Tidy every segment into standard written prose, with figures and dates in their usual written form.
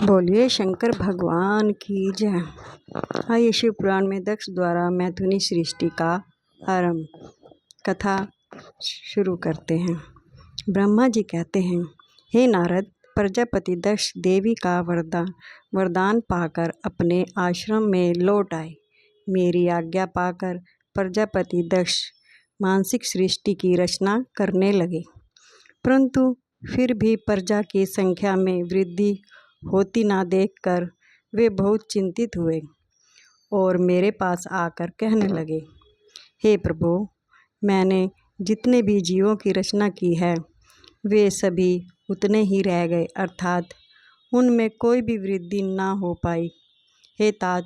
बोलिए शंकर भगवान की जय। आइए शिव पुराण में दक्ष द्वारा मैथुनी सृष्टि का आरंभ कथा शुरू करते हैं। ब्रह्मा जी कहते हैं, हे नारद, प्रजापति दक्ष देवी का वरदान पाकर अपने आश्रम में लौट आए। मेरी आज्ञा पाकर प्रजापति दक्ष मानसिक सृष्टि की रचना करने लगे, परंतु फिर भी प्रजा की संख्या में वृद्धि होती ना देखकर वे बहुत चिंतित हुए और मेरे पास आकर कहने लगे, हे प्रभु, मैंने जितने भी जीवों की रचना की है वे सभी उतने ही रह गए, अर्थात उनमें कोई भी वृद्धि ना हो पाई। हे तात,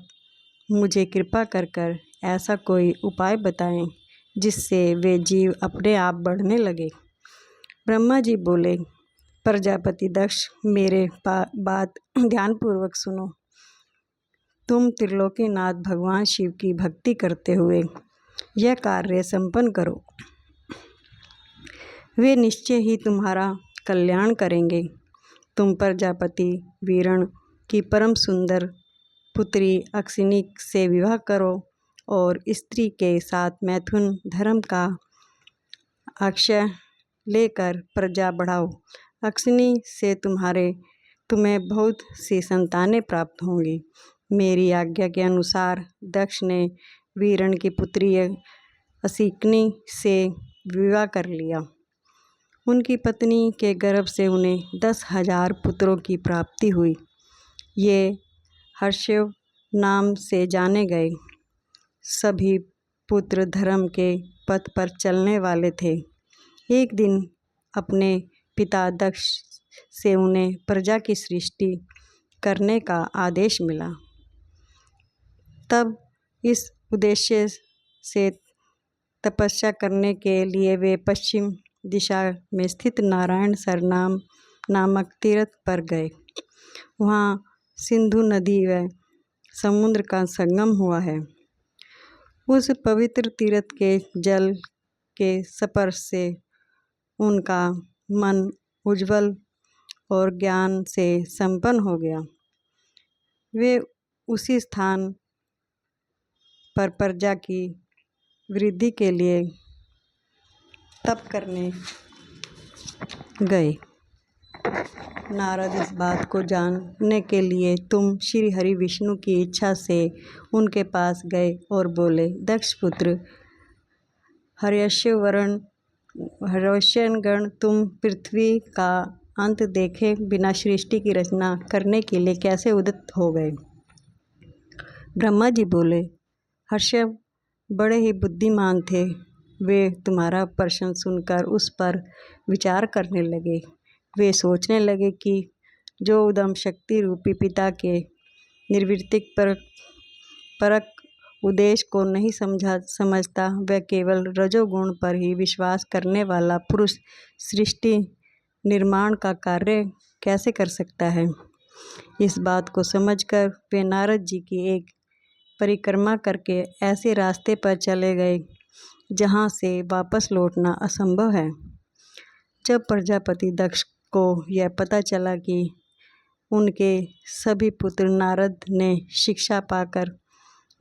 मुझे कृपा कर ऐसा कोई उपाय बताएं जिससे वे जीव अपने आप बढ़ने लगे। ब्रह्मा जी बोले, प्रजापति दक्ष, मेरे बात ध्यानपूर्वक सुनो। तुम त्रिलोकीनाथ भगवान शिव की भक्ति करते हुए यह कार्य संपन्न करो। वे निश्चय ही तुम्हारा कल्याण करेंगे। तुम प्रजापति वीरण की परम सुंदर पुत्री अक्षिनी से विवाह करो और स्त्री के साथ मैथुन धर्म का अक्षय लेकर प्रजा बढ़ाओ। अक्षिनी से तुम्हें बहुत सी संतानें प्राप्त होंगी। मेरी आज्ञा के अनुसार दक्ष ने वीरण की पुत्री असिकनी से विवाह कर लिया। उनकी पत्नी के गर्भ से उन्हें 10,000 पुत्रों की प्राप्ति हुई। ये हर्षव नाम से जाने गए। सभी पुत्र धर्म के पथ पर चलने वाले थे। एक दिन अपने पिता दक्ष से उन्हें प्रजा की सृष्टि करने का आदेश मिला। तब इस उद्देश्य से तपस्या करने के लिए वे पश्चिम दिशा में स्थित नारायण सर नामक तीर्थ पर गए। वहाँ सिंधु नदी व समुद्र का संगम हुआ है। उस पवित्र तीर्थ के जल के स्पर्श से उनका मन उज्जवल और ज्ञान से संपन्न हो गया। वे उसी स्थान पर प्रजा की वृद्धि के लिए तप करने गए। नारद, इस बात को जानने के लिए तुम श्री हरि विष्णु की इच्छा से उनके पास गए और बोले, दक्ष पुत्र हर्षवर्धन, तुम पृथ्वी का अंत देखे बिना सृष्टि की रचना करने के लिए कैसे उद्यत हो गए। ब्रह्मा जी बोले, हर्षव बड़े ही बुद्धिमान थे। वे तुम्हारा प्रश्न सुनकर उस पर विचार करने लगे। वे सोचने लगे कि जो उदम शक्ति रूपी पिता के निर्वृत्तिक परक उद्देश्य को नहीं समझता, वह केवल रजोगुण पर ही विश्वास करने वाला पुरुष सृष्टि निर्माण का कार्य कैसे कर सकता है। इस बात को समझकर वे नारद जी की एक परिक्रमा करके ऐसे रास्ते पर चले गए जहाँ से वापस लौटना असंभव है। जब प्रजापति दक्ष को यह पता चला कि उनके सभी पुत्र नारद ने शिक्षा पाकर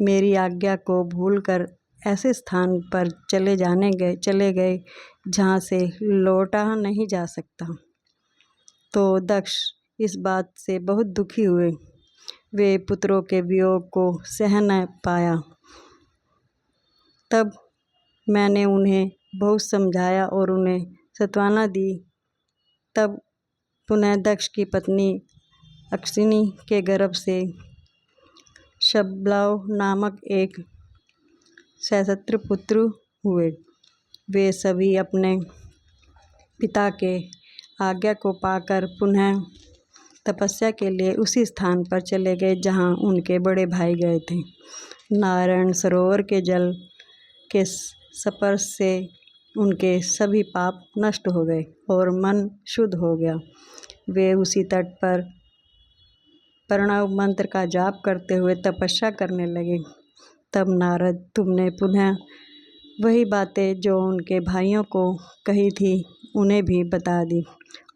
मेरी आज्ञा को भूलकर ऐसे स्थान पर चले गए जहाँ से लौटा नहीं जा सकता, तो दक्ष इस बात से बहुत दुखी हुए। वे पुत्रों के वियोग को सह न पाया। तब मैंने उन्हें बहुत समझाया और उन्हें सांत्वना दी। तब पुनः दक्ष की पत्नी अक्षिनी के गर्भ से शबलाव नामक एक सशस्त्र पुत्र हुए। वे सभी अपने पिता के आज्ञा को पाकर पुनः तपस्या के लिए उसी स्थान पर चले गए जहाँ उनके बड़े भाई गए थे। नारायण सरोवर के जल के स्पर्श से उनके सभी पाप नष्ट हो गए और मन शुद्ध हो गया। वे उसी तट पर प्रणव मंत्र का जाप करते हुए तपस्या करने लगे। तब नारद, तुमने पुनः वही बातें जो उनके भाइयों को कही थी उन्हें भी बता दी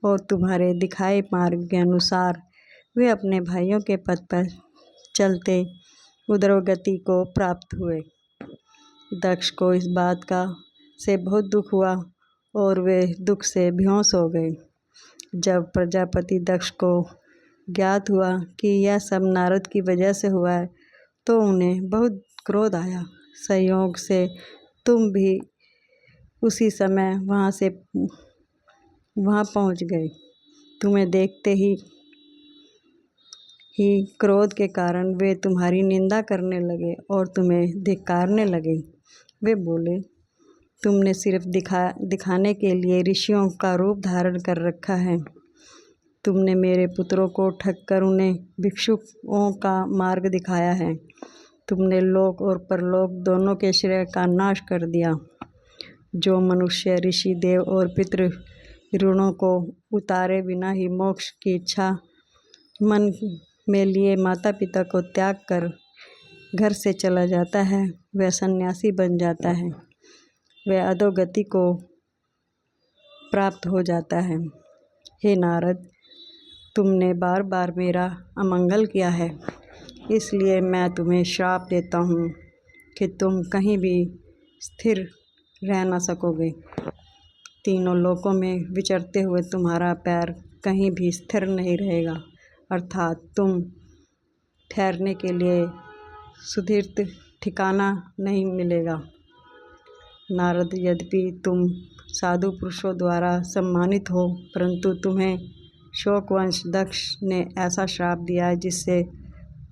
और तुम्हारे दिखाए मार्ग के अनुसार वे अपने भाइयों के पथ पर चलते उद्रवगति को प्राप्त हुए। दक्ष को इस बात का से बहुत दुख हुआ और वे दुख से बेहोश हो गए। जब प्रजापति दक्ष को ज्ञात हुआ कि यह सब नारद की वजह से हुआ है तो उन्हें बहुत क्रोध आया। संयोग से तुम भी उसी समय वहाँ पहुँच गए। तुम्हें देखते ही क्रोध के कारण वे तुम्हारी निंदा करने लगे और तुम्हें धिक्कारने लगे। वे बोले, तुमने सिर्फ दिखाने के लिए ऋषियों का रूप धारण कर रखा है। तुमने मेरे पुत्रों को ठगकर उन्हें भिक्षुकों का मार्ग दिखाया है। तुमने लोक और परलोक दोनों के श्रेय का नाश कर दिया। जो मनुष्य ऋषि, देव और पितृ ऋणों को उतारे बिना ही मोक्ष की इच्छा मन में लिए माता पिता को त्याग कर घर से चला जाता है, वह सन्यासी बन जाता है, वह अधोगति को प्राप्त हो जाता है। हे नारद, तुमने बार बार मेरा अमंगल किया है, इसलिए मैं तुम्हें श्राप देता हूँ कि तुम कहीं भी स्थिर रह न सकोगे। तीनों लोकों में विचरते हुए तुम्हारा पैर कहीं भी स्थिर नहीं रहेगा, अर्थात तुम ठहरने के लिए सुदृढ़ ठिकाना नहीं मिलेगा। नारद, यद्यपि तुम साधु पुरुषों द्वारा सम्मानित हो, परंतु तुम्हें शोकवंश दक्ष ने ऐसा श्राप दिया है जिससे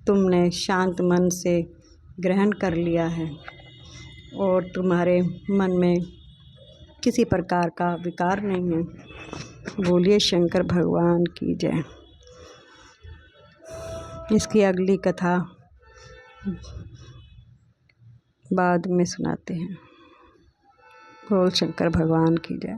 तुमने शांत मन से ग्रहण कर लिया है और तुम्हारे मन में किसी प्रकार का विकार नहीं है। बोलिए शंकर भगवान की जय। इसकी अगली कथा बाद में सुनाते हैं। बोल शंकर भगवान की जय।